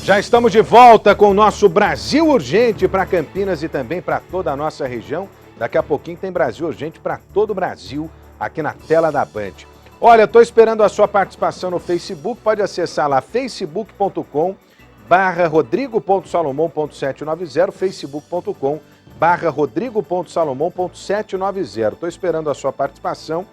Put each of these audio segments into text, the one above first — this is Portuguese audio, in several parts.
Já estamos de volta com o nosso Brasil Urgente para Campinas e também para toda a nossa região. Daqui a pouquinho tem Brasil Urgente para todo o Brasil aqui na tela da Band. Olha, estou esperando a sua participação no Facebook. Pode acessar lá facebook.com/rodrigo.salomão.790, facebook.com/rodrigo.salomão.790. Estou esperando a sua participação.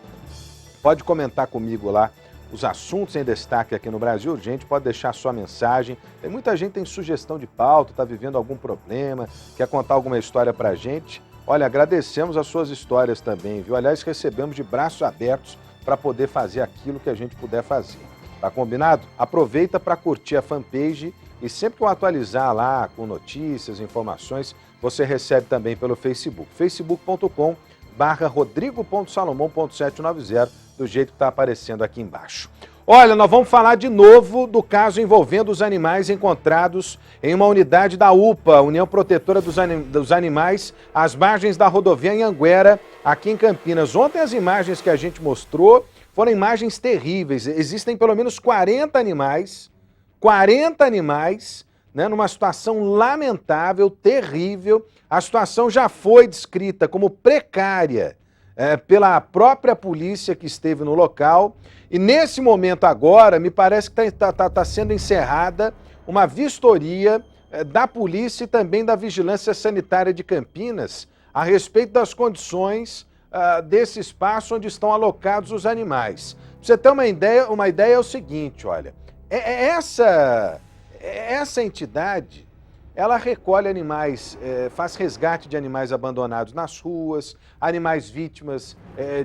Pode comentar comigo lá os assuntos em destaque aqui no Brasil Urgente, pode deixar sua mensagem. Tem muita gente que tem sugestão de pauta, está vivendo algum problema, quer contar alguma história pra gente. Olha, agradecemos as suas histórias também, viu? Aliás, recebemos de braços abertos para poder fazer aquilo que a gente puder fazer. Tá combinado? Aproveita para curtir a fanpage e sempre que eu atualizar lá com notícias, informações, você recebe também pelo Facebook. facebook.com/rodrigo.salomão.790, do jeito que está aparecendo aqui embaixo. Olha, nós vamos falar de novo do caso envolvendo os animais encontrados em uma unidade da UPA, União Protetora dos Animais, às margens da rodovia Anhanguera, aqui em Campinas. Ontem as imagens que a gente mostrou foram imagens terríveis. Existem pelo menos 40 animais, né, numa situação lamentável, terrível. A situação já foi descrita como precária pela própria polícia que esteve no local. E nesse momento agora, me parece que está sendo encerrada uma vistoria da polícia e também da Vigilância Sanitária de Campinas a respeito das condições desse espaço onde estão alocados os animais. Pra você ter uma ideia é o seguinte, olha, essa entidade, ela recolhe animais, faz resgate de animais abandonados nas ruas, animais vítimas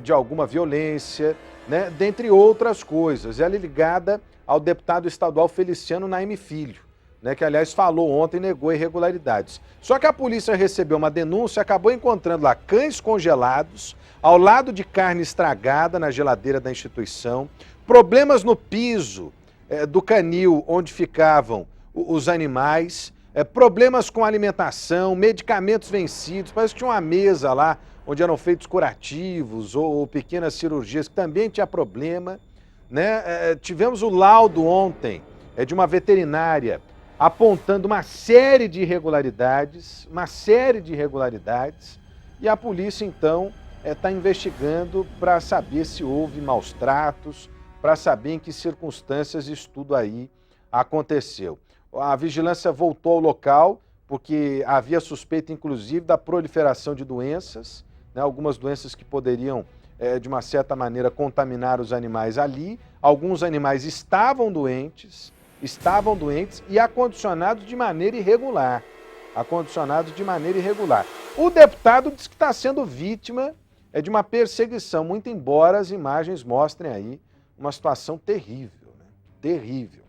de alguma violência, né, dentre outras coisas. Ela é ligada ao deputado estadual Feliciano Naime Filho, né, que aliás falou ontem e negou irregularidades. Só que a polícia recebeu uma denúncia e acabou encontrando lá cães congelados, ao lado de carne estragada na geladeira da instituição, problemas no piso do canil onde ficavam os animais, problemas com alimentação, medicamentos vencidos. Parece que tinha uma mesa lá onde eram feitos curativos ou pequenas cirurgias que também tinha problema, né? Tivemos o laudo ontem de uma veterinária apontando uma série de irregularidades, e a polícia então está investigando para saber se houve maus tratos, para saber em que circunstâncias isso tudo aí aconteceu. A vigilância voltou ao local porque havia suspeita, inclusive, da proliferação de doenças, né, algumas doenças que poderiam, de uma certa maneira, contaminar os animais ali. Alguns animais estavam doentes e acondicionados de maneira irregular. O deputado diz que está sendo vítima de uma perseguição, muito embora as imagens mostrem aí uma situação terrível, né? Terrível.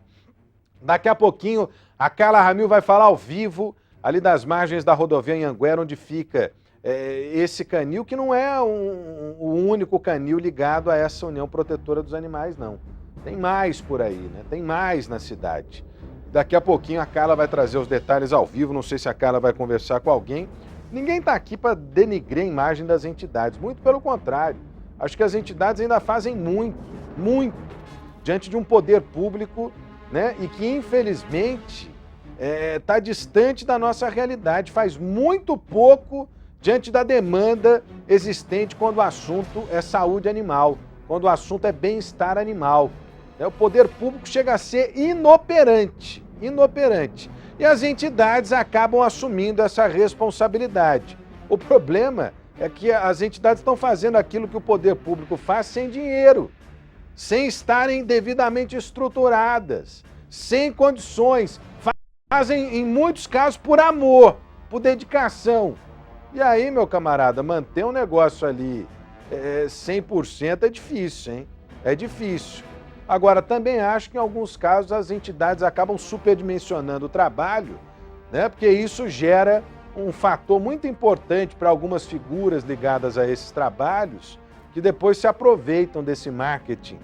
Daqui a pouquinho, a Carla Ramil vai falar ao vivo, ali das margens da rodovia Anhanguera, onde fica esse canil, que não é o único canil ligado a essa União Protetora dos Animais, não. Tem mais por aí, né? Tem mais na cidade. Daqui a pouquinho a Carla vai trazer os detalhes ao vivo, não sei se a Carla vai conversar com alguém. Ninguém está aqui para denigrir a imagem das entidades, muito pelo contrário. Acho que as entidades ainda fazem muito diante de um poder público, né, e que infelizmente está distante da nossa realidade, faz muito pouco diante da demanda existente quando o assunto é saúde animal, quando o assunto é bem-estar animal. O poder público chega a ser inoperante. E as entidades acabam assumindo essa responsabilidade. O problema é que as entidades estão fazendo aquilo que o poder público faz sem dinheiro, sem estarem devidamente estruturadas, sem condições, fazem em muitos casos por amor, por dedicação. E aí, meu camarada, manter um negócio ali 100% é difícil, hein? É difícil. Agora, também acho que em alguns casos as entidades acabam superdimensionando o trabalho, né? Porque isso gera um fator muito importante para algumas figuras ligadas a esses trabalhos, que depois se aproveitam desse marketing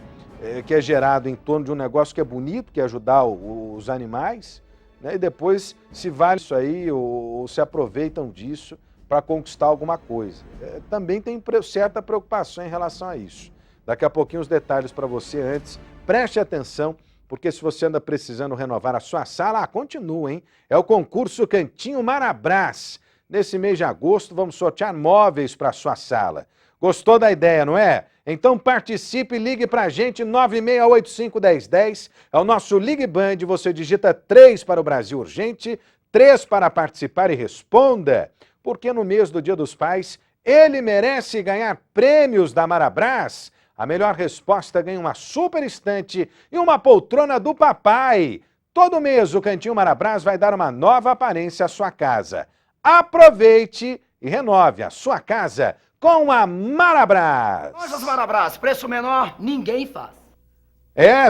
que é gerado em torno de um negócio que é bonito, que é ajudar os animais, né? E depois se vale isso aí ou se aproveitam disso para conquistar alguma coisa. Também tem certa preocupação em relação a isso. Daqui a pouquinho os detalhes para você. Antes, preste atenção porque se você anda precisando renovar a sua sala, continua, hein? É o concurso Cantinho Marabras. Nesse mês de agosto, vamos sortear móveis para a sua sala. Gostou da ideia, não é? Então participe e ligue pra gente, 9685-1010. É o nosso Ligue Band, você digita 3 para o Brasil Urgente, 3 para participar e responda. Porque no mês do Dia dos Pais, ele merece ganhar prêmios da Marabras. A melhor resposta ganha uma super estante e uma poltrona do papai. Todo mês o Cantinho Marabras vai dar uma nova aparência à sua casa. Aproveite e renove a sua casa com a Marabras. Lojas Marabras, preço menor, ninguém faz.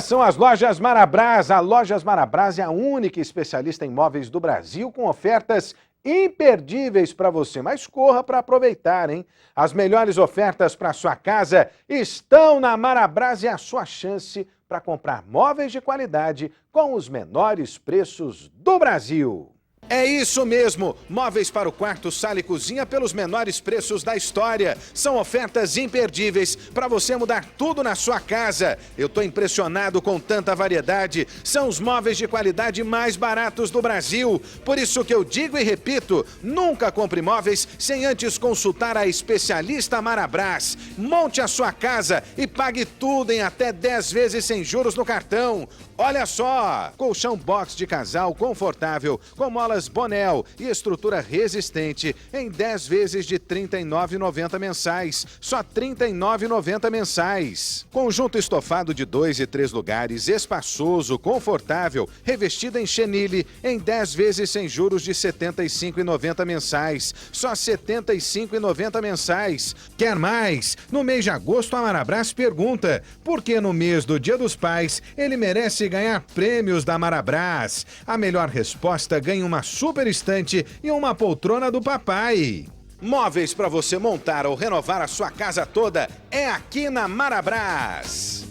São as Lojas Marabras. A Lojas Marabras é a única especialista em móveis do Brasil com ofertas imperdíveis para você. Mas corra para aproveitar, hein? As melhores ofertas para sua casa estão na Marabras e a sua chance para comprar móveis de qualidade com os menores preços do Brasil. É isso mesmo, móveis para o quarto, sala e cozinha pelos menores preços da história. São ofertas imperdíveis para você mudar tudo na sua casa. Eu estou impressionado com tanta variedade. São os móveis de qualidade mais baratos do Brasil. Por isso que eu digo e repito, nunca compre móveis sem antes consultar a especialista Marabras. Monte a sua casa e pague tudo em até 10 vezes sem juros no cartão. Olha só, colchão box de casal confortável, com molas Bonel e estrutura resistente em 10 vezes de R$ 39,90 mensais. Só R$ 39,90 mensais. Conjunto estofado de 2 e 3 lugares, espaçoso, confortável, revestido em chenille em 10 vezes sem juros de R$ 75,90 mensais. Só R$ 75,90 mensais. Quer mais? No mês de agosto, a Marabras pergunta, por que no mês do Dia dos Pais ele merece ganhar prêmios da Marabras? A melhor resposta ganha uma super estante e uma poltrona do papai. Móveis para você montar ou renovar a sua casa toda é aqui na Marabras.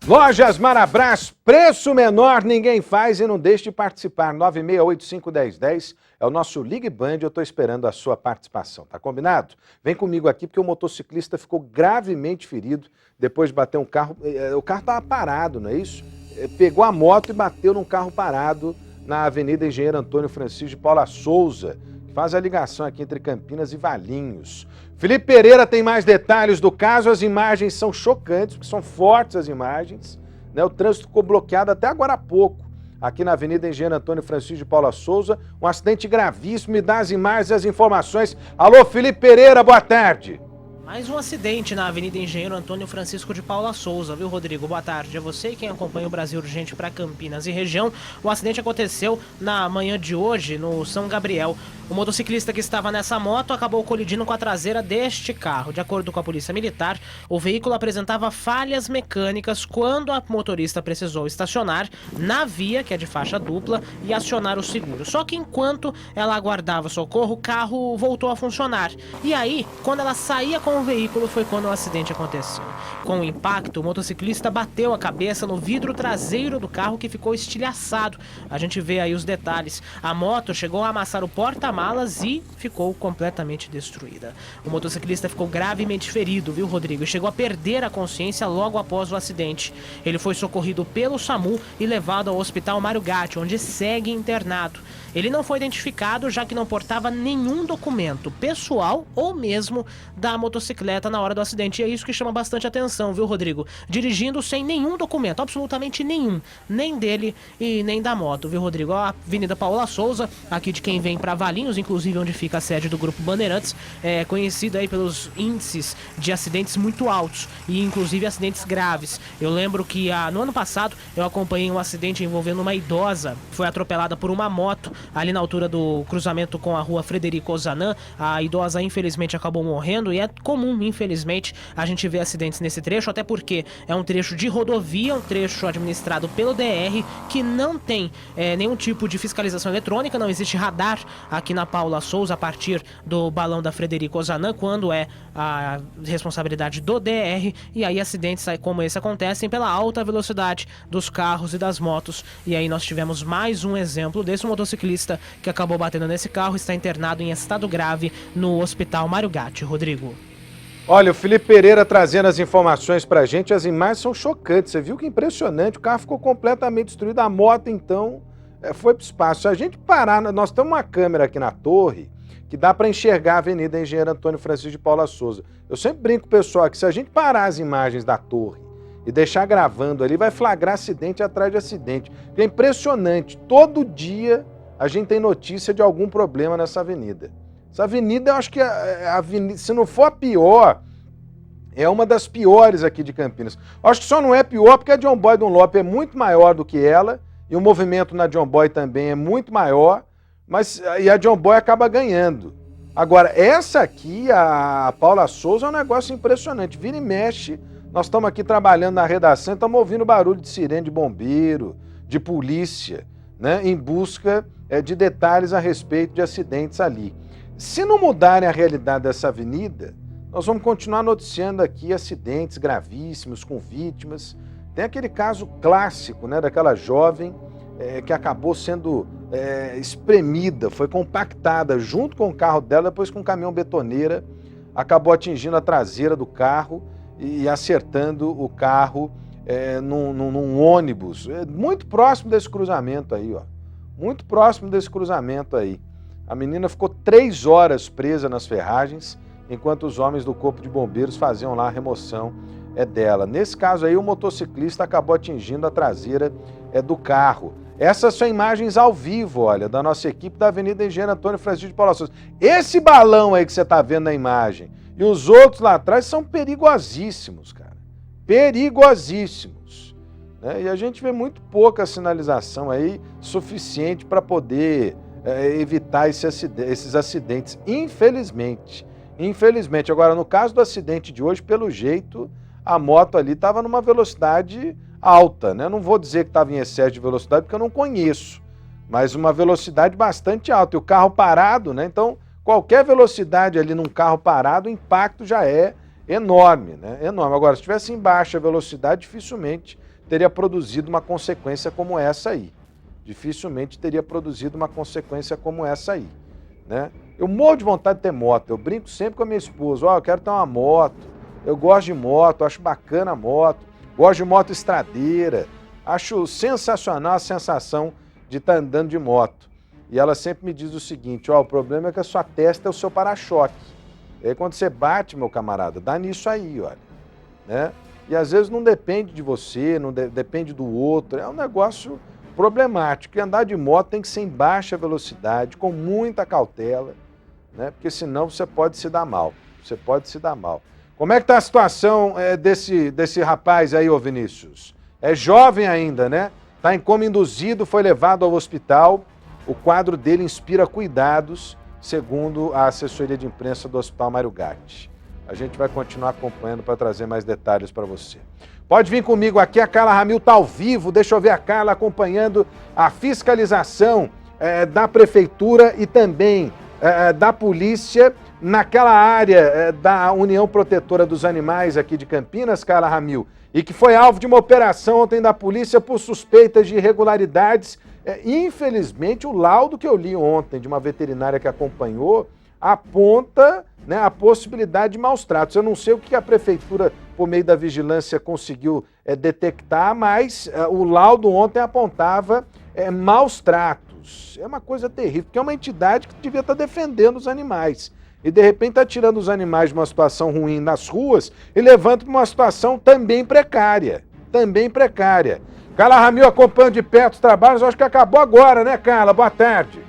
Lojas Marabras, preço menor ninguém faz e não deixe de participar. 9685-1010 é o nosso Ligue Band, eu estou esperando a sua participação, tá combinado? Vem comigo aqui porque o motociclista ficou gravemente ferido depois de bater um carro. O carro estava parado, não é isso? Pegou a moto e bateu num carro parado na Avenida Engenheiro Antônio Francisco de Paula Souza, que faz a ligação aqui entre Campinas e Valinhos. Felipe Pereira tem mais detalhes do caso, as imagens são chocantes, porque são fortes as imagens, né? O trânsito ficou bloqueado até agora há pouco, aqui na Avenida Engenheiro Antônio Francisco de Paula Souza, um acidente gravíssimo, me dá as imagens e as informações. Alô, Felipe Pereira, boa tarde. Mais um acidente na Avenida Engenheiro Antônio Francisco de Paula Souza, viu, Rodrigo? Boa tarde a você e quem acompanha o Brasil Urgente para Campinas e região. O acidente aconteceu na manhã de hoje, no São Gabriel. O motociclista que estava nessa moto acabou colidindo com a traseira deste carro. De acordo com a Polícia Militar, o veículo apresentava falhas mecânicas quando a motorista precisou estacionar na via, que é de faixa dupla, e acionar o seguro. Só que enquanto ela aguardava socorro, o carro voltou a funcionar. E aí, quando ela saía com o veículo, foi quando o acidente aconteceu. Com o impacto, o motociclista bateu a cabeça no vidro traseiro do carro, que ficou estilhaçado. A gente vê aí os detalhes. A moto chegou a amassar o porta-malas e ficou completamente destruída. O motociclista ficou gravemente ferido, viu, Rodrigo? E chegou a perder a consciência logo após o acidente. Ele foi socorrido pelo SAMU e levado ao Hospital Mário Gatti, onde segue internado. Ele não foi identificado, já que não portava nenhum documento pessoal ou mesmo da motocicleta na hora do acidente. E é isso que chama bastante atenção, viu, Rodrigo? Dirigindo sem nenhum documento, absolutamente nenhum, nem dele e nem da moto, viu, Rodrigo? A Avenida Paula Souza, aqui de quem vem para Valinhos, inclusive onde fica a sede do Grupo Bandeirantes, é conhecida aí pelos índices de acidentes muito altos e inclusive acidentes graves. Eu lembro que no ano passado eu acompanhei um acidente envolvendo uma idosa, foi atropelada por uma moto ali na altura do cruzamento com a rua Frederico Ozanam. A idosa infelizmente acabou morrendo e é comum, infelizmente, a gente ver acidentes nesse trecho, até porque é um trecho de rodovia, um trecho administrado pelo DR, que não tem nenhum tipo de fiscalização eletrônica, não existe radar aqui na Paula Souza a partir do balão da Frederico Ozanam, quando é a responsabilidade do DR, e aí acidentes como esse acontecem pela alta velocidade dos carros e das motos. E aí nós tivemos mais um exemplo desse motociclista que acabou batendo nesse carro, está internado em estado grave no Hospital Mário Gatti, Rodrigo. Olha, o Felipe Pereira trazendo as informações pra gente, as imagens são chocantes. Você viu que impressionante, o carro ficou completamente destruído, a moto então foi pro espaço. Se a gente parar, nós temos uma câmera aqui na torre que dá para enxergar a Avenida Engenheiro Antônio Francisco de Paula Souza. Eu sempre brinco com o pessoal que se a gente parar as imagens da torre e deixar gravando ali, vai flagrar acidente atrás de acidente. É impressionante, todo dia a gente tem notícia de algum problema nessa avenida. Essa avenida, eu acho que a avenida, se não for a pior, é uma das piores aqui de Campinas. Eu acho que só não é pior porque a John Boy Dunlop é muito maior do que ela, e o movimento na John Boy também é muito maior, e a John Boy acaba ganhando. Agora, essa aqui, a Paula Souza, é um negócio impressionante. Vira e mexe, nós estamos aqui trabalhando na redação, estamos ouvindo barulho de sirene de bombeiro, de polícia, né, em busca de detalhes a respeito de acidentes ali. Se não mudarem a realidade dessa avenida, nós vamos continuar noticiando aqui acidentes gravíssimos com vítimas. Tem aquele caso clássico, né, daquela jovem que acabou sendo espremida, foi compactada junto com o carro dela, depois com um caminhão betoneira, acabou atingindo a traseira do carro e acertando o carro num ônibus, muito próximo desse cruzamento aí, ó. Muito próximo desse cruzamento aí. A menina ficou 3 horas presa nas ferragens, enquanto os homens do Corpo de Bombeiros faziam lá a remoção dela. Nesse caso aí, o motociclista acabou atingindo a traseira do carro. Essas são imagens ao vivo, olha, da nossa equipe da Avenida Engenheiro Antônio Francisco de Paula Souza. Esse balão aí que você está vendo na imagem e os outros lá atrás são perigosíssimos, cara. Perigosíssimos. Né? E a gente vê muito pouca sinalização aí suficiente para poder evitar esses acidentes, infelizmente. Infelizmente. Agora, no caso do acidente de hoje, pelo jeito, a moto ali estava numa velocidade alta, né? Não vou dizer que estava em excesso de velocidade, porque eu não conheço, mas uma velocidade bastante alta. E o carro parado, né? Então, qualquer velocidade ali num carro parado, o impacto já é enorme, né? Enorme. Agora, se estivesse em baixa velocidade, dificilmente teria produzido uma consequência como essa aí. Dificilmente teria produzido uma consequência como essa aí, né? Eu morro de vontade de ter moto, eu brinco sempre com a minha esposa, eu quero ter uma moto, eu gosto de moto, acho bacana a moto, gosto de moto estradeira, acho sensacional a sensação de estar andando de moto. E ela sempre me diz o seguinte, o problema é que a sua testa é o seu para-choque. E aí quando você bate, meu camarada, dá nisso aí, olha, né? E às vezes não depende de você, não depende do outro, é um negócio problemático. E andar de moto tem que ser em baixa velocidade, com muita cautela, né? Porque senão você pode se dar mal. Você pode se dar mal. Como é que está a situação desse rapaz aí, ô Vinícius? É jovem ainda, né? Está em coma induzido, foi levado ao hospital. O quadro dele inspira cuidados, segundo a assessoria de imprensa do Hospital Mário Gatti. A gente vai continuar acompanhando para trazer mais detalhes para você. Pode vir comigo aqui, a Carla Ramil está ao vivo, deixa eu ver a Carla acompanhando a fiscalização da Prefeitura e também da Polícia naquela área da União Protetora dos Animais aqui de Campinas, Carla Ramil, e que foi alvo de uma operação ontem da polícia por suspeitas de irregularidades. Infelizmente, o laudo que eu li ontem de uma veterinária que acompanhou aponta, né, a possibilidade de maus tratos. Eu não sei o que a Prefeitura, por meio da vigilância, conseguiu detectar, mas o laudo ontem apontava maus tratos. É uma coisa terrível, porque é uma entidade que devia estar defendendo os animais. E, de repente, está tirando os animais de uma situação ruim nas ruas e levando para uma situação também precária. Também precária. Carla Ramil acompanha de perto os trabalhos, acho que acabou agora, né, Carla? Boa tarde.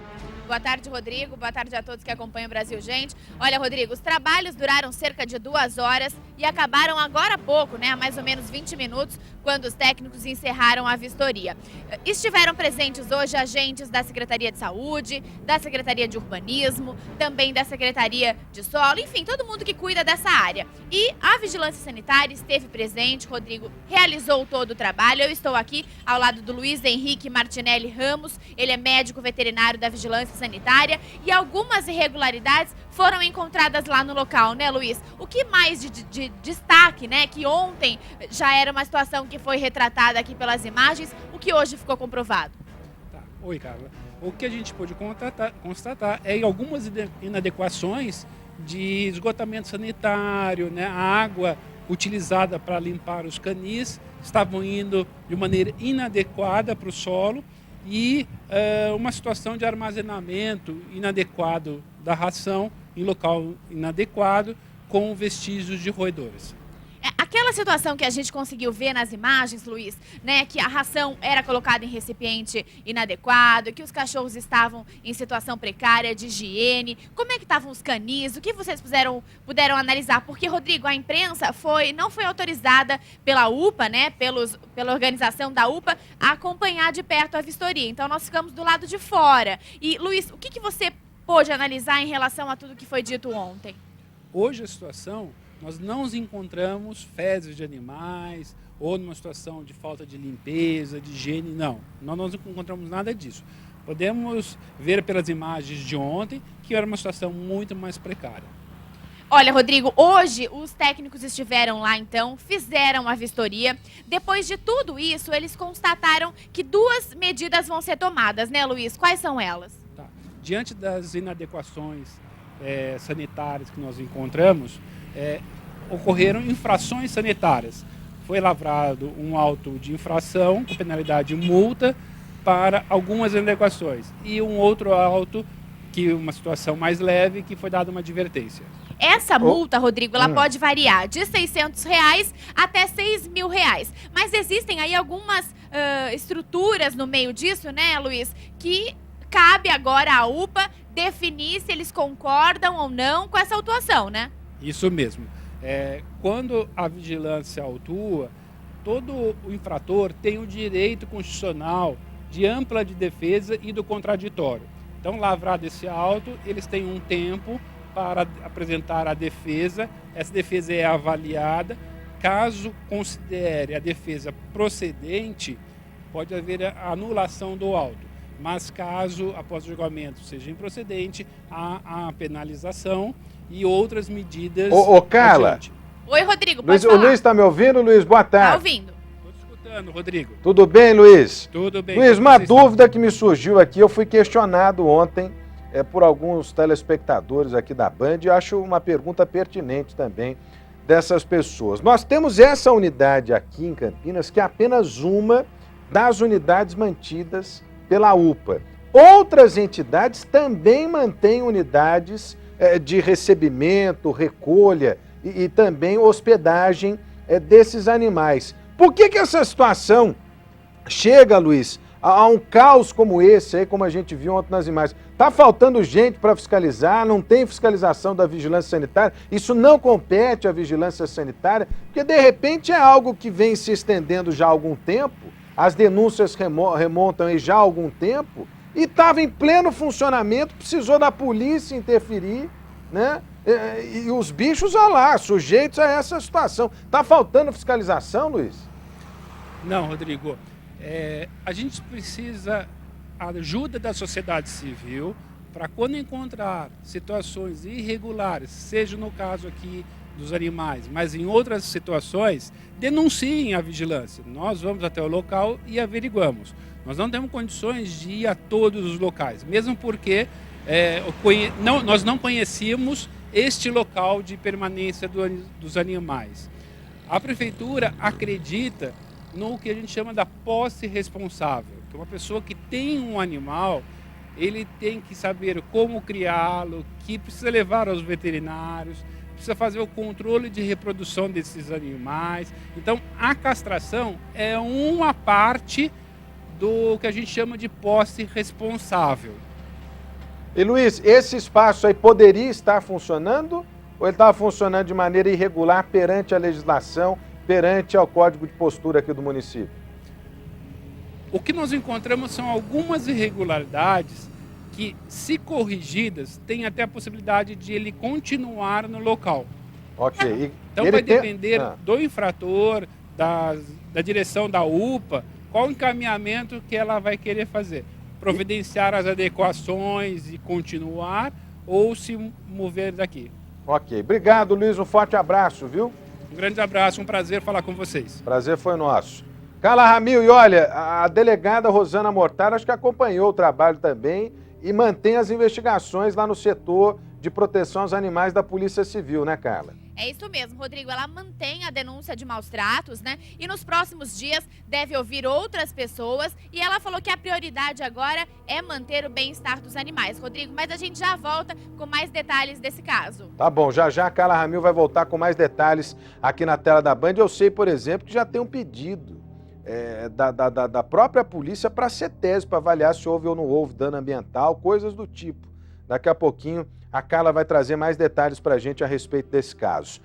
Boa tarde, Rodrigo. Boa tarde a todos que acompanham o Brasil Gente. Olha, Rodrigo, os trabalhos duraram cerca de 2 horas e acabaram agora há pouco, né? Há mais ou menos 20 minutos, quando os técnicos encerraram a vistoria. Estiveram presentes hoje agentes da Secretaria de Saúde, da Secretaria de Urbanismo, também da Secretaria de Solo, enfim, todo mundo que cuida dessa área. E a Vigilância Sanitária esteve presente, Rodrigo realizou todo o trabalho. Eu estou aqui ao lado do Luiz Henrique Martinelli Ramos, ele é médico veterinário da Vigilância Sanitária, e algumas irregularidades foram encontradas lá no local, né, Luiz? O que mais de destaque, né, que ontem já era uma situação que foi retratada aqui pelas imagens, o que hoje ficou comprovado? Tá. Oi, Carla. O que a gente pôde constatar é algumas inadequações de esgotamento sanitário, né? A água utilizada para limpar os canis estavam indo de maneira inadequada para o solo e uma situação de armazenamento inadequado da ração em local inadequado com vestígios de roedores. Aquela situação que a gente conseguiu ver nas imagens, Luiz, né, que a ração era colocada em recipiente inadequado, que os cachorros estavam em situação precária de higiene, como é que estavam os canis, o que vocês puderam analisar? Porque, Rodrigo, a imprensa não foi autorizada pela UPA, né, pela organização da UPA, a acompanhar de perto a vistoria. Então, nós ficamos do lado de fora. E, Luiz, o que você pôde analisar em relação a tudo que foi dito ontem? Hoje a situação, nós não encontramos fezes de animais ou numa situação de falta de limpeza, de higiene, não. Nós não encontramos nada disso. Podemos ver pelas imagens de ontem que era uma situação muito mais precária. Olha, Rodrigo, hoje os técnicos estiveram lá, então, fizeram a vistoria. Depois de tudo isso, eles constataram que 2 medidas vão ser tomadas, né, Luiz? Quais são elas? Tá. Diante das inadequações sanitárias que nós encontramos, ocorreram infrações sanitárias. Foi lavrado um auto de infração com penalidade de multa para algumas inadequações e um outro auto, que uma situação mais leve, que foi dada uma advertência. Essa multa, Rodrigo, ela pode variar de R$600 até R$6.000. Mas existem aí algumas estruturas no meio disso, né, Luiz, que cabe agora à UPA definir se eles concordam ou não com essa autuação, né? Isso mesmo. Quando a vigilância autua, todo o infrator tem o direito constitucional de ampla de defesa e do contraditório. Então, lavrado esse auto, eles têm um tempo para apresentar a defesa. Essa defesa é avaliada. Caso considere a defesa procedente, pode haver a anulação do auto. Mas caso, após o julgamento, seja improcedente, há a penalização e outras medidas. Carla. Adiante. Oi, Rodrigo, Luiz, pode falar. o Luiz está me ouvindo, Luiz? Boa tarde. Tá ouvindo. Estou te escutando, Rodrigo. Tudo bem, Luiz? Tudo bem. Luiz, como uma vocês dúvida que me surgiu aqui, eu fui questionado ontem por alguns telespectadores aqui da Band e acho uma pergunta pertinente também dessas pessoas. Nós temos essa unidade aqui em Campinas, que é apenas uma das unidades mantidas pela UPA. Outras entidades também mantêm unidades de recebimento, recolha e também hospedagem desses animais. Por que essa situação chega, Luiz, a um caos como esse, aí, como a gente viu ontem nas imagens? Está faltando gente para fiscalizar, não tem fiscalização da vigilância sanitária, isso não compete à vigilância sanitária, porque de repente é algo que vem se estendendo já há algum tempo, as denúncias remontam aí já há algum tempo, e estava em pleno funcionamento, precisou da polícia interferir, né? E os bichos, olha lá, sujeitos a essa situação. Está faltando fiscalização, Luiz? Não, Rodrigo. A gente precisa da ajuda da sociedade civil para, quando encontrar situações irregulares, seja no caso aqui dos animais, mas em outras situações, denunciem a vigilância. Nós vamos até o local e averiguamos. Nós não temos condições de ir a todos os locais, mesmo porque nós não conhecíamos este local de permanência dos animais. A prefeitura acredita no que a gente chama da posse responsável, que uma pessoa que tem um animal, ele tem que saber como criá-lo, que precisa levar aos veterinários, precisa fazer o controle de reprodução desses animais. Então, a castração é uma parte do que a gente chama de posse responsável. E Luiz, esse espaço aí poderia estar funcionando ou ele estava funcionando de maneira irregular perante a legislação, perante ao código de postura aqui do município? O que nós encontramos são algumas irregularidades que, se corrigidas, tem até a possibilidade de ele continuar no local. Ok. Então vai depender do infrator, da direção da UPA, qual o encaminhamento que ela vai querer fazer. Providenciar as adequações e continuar ou se mover daqui. Ok. Obrigado, Luiz. Um forte abraço, viu? Um grande abraço, um prazer falar com vocês. Prazer foi nosso. Carla Ramil, e olha, a delegada Rosana Mortara acho que acompanhou o trabalho também e mantém as investigações lá no setor de Proteção aos Animais da Polícia Civil, né, Carla? É isso mesmo, Rodrigo. Ela mantém a denúncia de maus tratos, né? E nos próximos dias deve ouvir outras pessoas. E ela falou que a prioridade agora é manter o bem-estar dos animais, Rodrigo. Mas a gente já volta com mais detalhes desse caso. Tá bom, já a Carla Ramil vai voltar com mais detalhes aqui na tela da Band. Eu sei, por exemplo, que já tem um pedido da própria polícia para a CETESB, para avaliar se houve ou não houve dano ambiental, coisas do tipo. Daqui a pouquinho a Carla vai trazer mais detalhes para a gente a respeito desse caso.